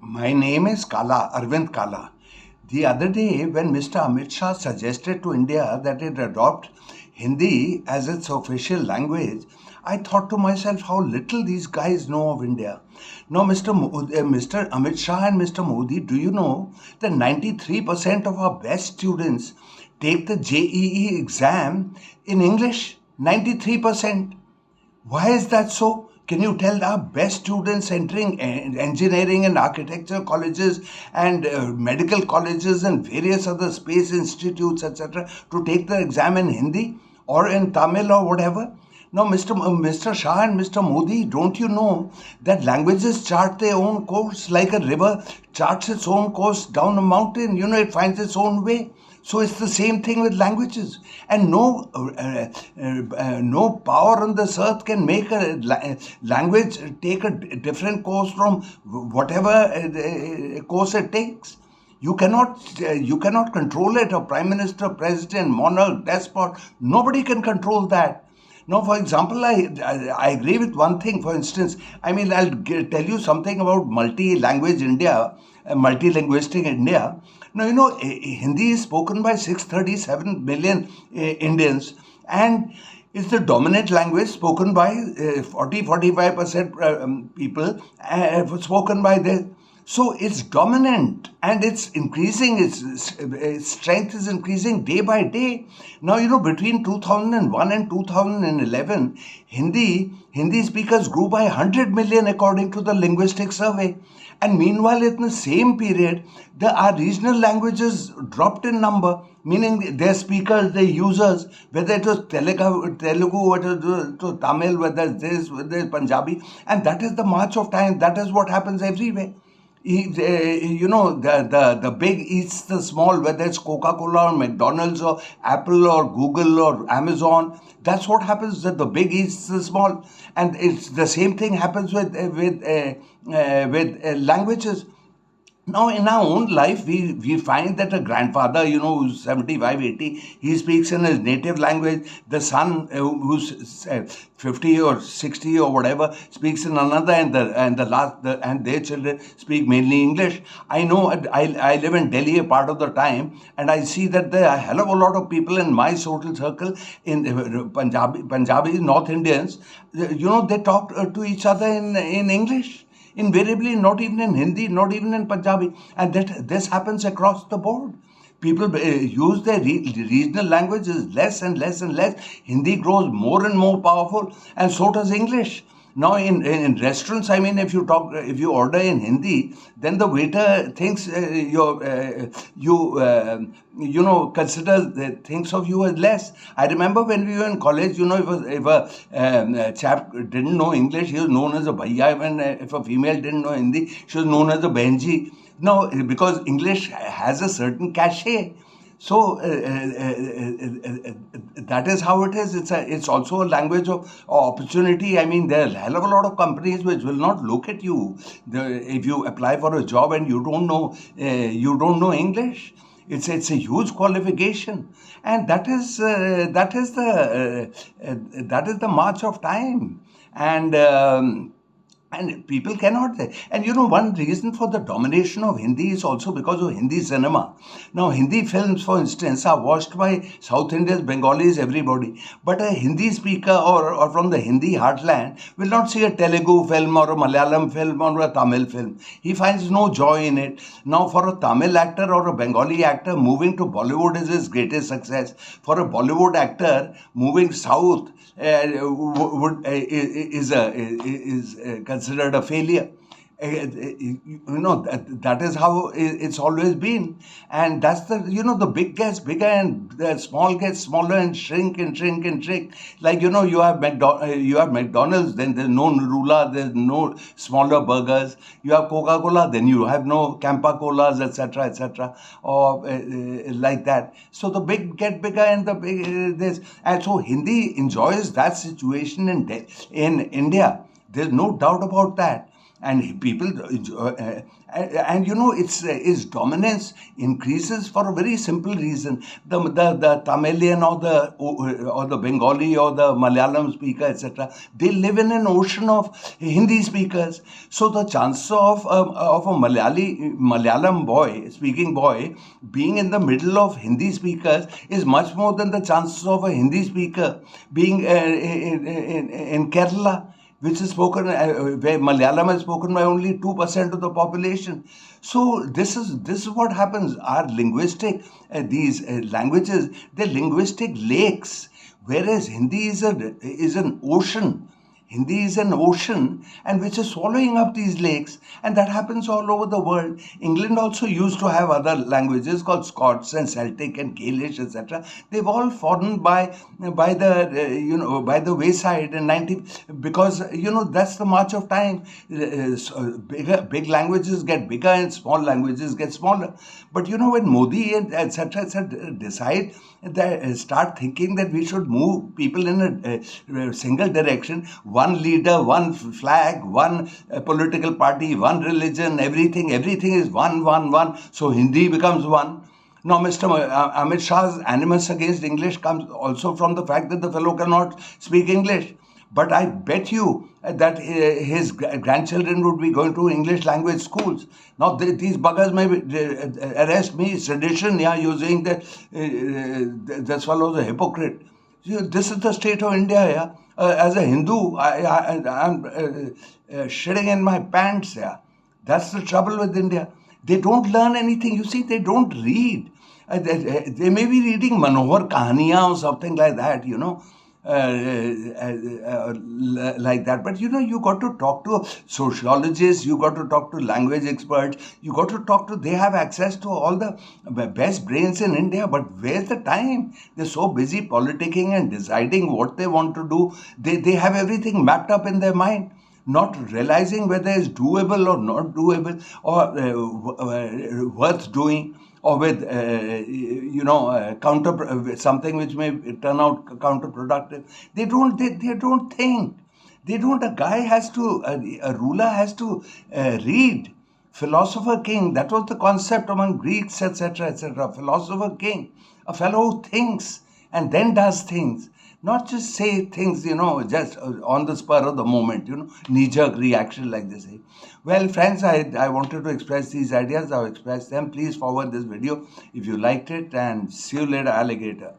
My name is Kala, Arvind Kala. The other day, when Mr. Amit Shah suggested to India that it adopt Hindi as its official language, I thought to myself how little these guys know of India. Now, Mr. Amit Shah and Mr. Modi, do you know that 93% of our best students take the JEE exam in English? 93%. Why is that so? Can you tell our best students entering engineering and architecture colleges and medical colleges and various other space institutes, etc., to take the exam in Hindi or in Tamil or whatever? Now, Mr. Shah and Mr. Modi, don't you know that languages chart their own course like a river charts its own course down a mountain? It finds its own way. So it's the same thing with languages, and no power on this earth can make a language take a different course from whatever course it takes. You cannot control it. A prime minister, president, monarch, despot, nobody can control that. Now, for example, I agree with one thing. For instance, I'll tell you something about multi-language India, multilinguistic India. Now, Hindi is spoken by 637 million Indians, and it's the dominant language spoken by 40-45% people, spoken by the. So it's dominant and it's increasing, its strength is increasing day by day. Now, between 2001 and 2011, Hindi speakers grew by 100 million according to the Linguistic Survey. And meanwhile, in the same period, our regional languages dropped in number, meaning their speakers, their users, whether it was Telugu, whether it was Tamil, whether it's this, whether it's Punjabi. And that is the march of time. That is what happens everywhere. The big eats the small, whether it's Coca-Cola or McDonald's or Apple or Google or Amazon. That's what happens, that the big eats the small. And it's the same thing happens with languages. Now, in our own life, we find that a grandfather, who's 75, 80, he speaks in his native language. The son, who's 50 or 60 or whatever, speaks in another, and their children speak mainly English. I know I live in Delhi a part of the time, and I see that there are a hell of a lot of people in my social circle, in Punjabi, North Indians, they talk to each other in English. Invariably, not even in Hindi, not even in Punjabi. And that this happens across the board. People use their regional languages less and less and less. Hindi grows more and more powerful, and so does English. Now, in restaurants, if you order in Hindi, then the waiter thinks thinks of you as less. I remember when we were in college, if a chap didn't know English, he was known as a bhaiya. If a female didn't know Hindi, she was known as a benji. Now, because English has a certain cachet. So that is how it is. It's also a language of opportunity. There are a hell of a lot of companies which will not look at you if you apply for a job and you don't know English. It's a huge qualification, and that is the march of time, and people cannot. And one reason for the domination of Hindi is also because of Hindi cinema. Now, Hindi films, for instance, are watched by South Indians, Bengalis, everybody. But a Hindi speaker or from the Hindi heartland will not see a Telugu film or a Malayalam film or a Tamil film. He finds no joy in it. Now, for a Tamil actor or a Bengali actor, moving to Bollywood is his greatest success. For a Bollywood actor, moving south is considered a failure. That is how it's always been, and that's the big gets bigger and the small gets smaller and shrink and shrink and shrink. Like you have McDonald's, then there's no Nurula, there's no smaller burgers. You have Coca-Cola, then you have no Campa Colas, etc., etc., or like that. So the big get bigger and the big this, and so Hindi enjoys that situation in India. There's no doubt about that. and people and you know its dominance increases for a very simple reason. The Tamilian or the Bengali or the Malayalam speaker, etc., they live in an ocean of Hindi speakers. So the chance of a Malayalam boy, speaking boy, being in the middle of Hindi speakers is much more than the chances of a Hindi speaker being in Kerala, which is spoken, where Malayalam is spoken by only 2% of the population. So this is what happens. Our linguistic these languages, they're linguistic lakes, whereas Hindi is an ocean. Hindi is an ocean and which is swallowing up these lakes, and that happens all over the world. England also used to have other languages called Scots and Celtic and Gaelish, etc. They've all fallen by the by the wayside in 90, because that's the march of time. Big languages get bigger and small languages get smaller. But when Modi and etc. decide that start thinking that we should move people in a single direction, one leader, one flag, one political party, one religion, everything is one. So Hindi becomes one. Now, Mr. Amit Shah's animus against English comes also from the fact that the fellow cannot speak English. But I bet you that his grandchildren would be going to English language schools. Now, these buggers may arrest me, sedition, yeah, using that this fellow is a hypocrite. This is the state of India, yeah. As a Hindu, I'm shitting in my pants, yeah. That's the trouble with India. They don't learn anything. You see, they don't read. They may be reading Manohar Kahaniya or something like that, like that. But you got to talk to sociologists, you got to talk to language experts, you got to talk to, they have access to all the best brains in India, but where's the time? They're so busy politicking and deciding what they want to do. They have everything mapped up in their mind, not realizing whether it's doable or not doable, or worth doing, or with counter something which may turn out counterproductive. They don't think. They don't. A ruler has to read. Philosopher king, that was the concept among Greeks, etc. Philosopher king, a fellow who thinks and then does things, not just say things, just on the spur of the moment, knee-jerk reaction like they say. Well, friends, I wanted to express these ideas. I've expressed them. Please forward this video if you liked it, and see you later, alligator.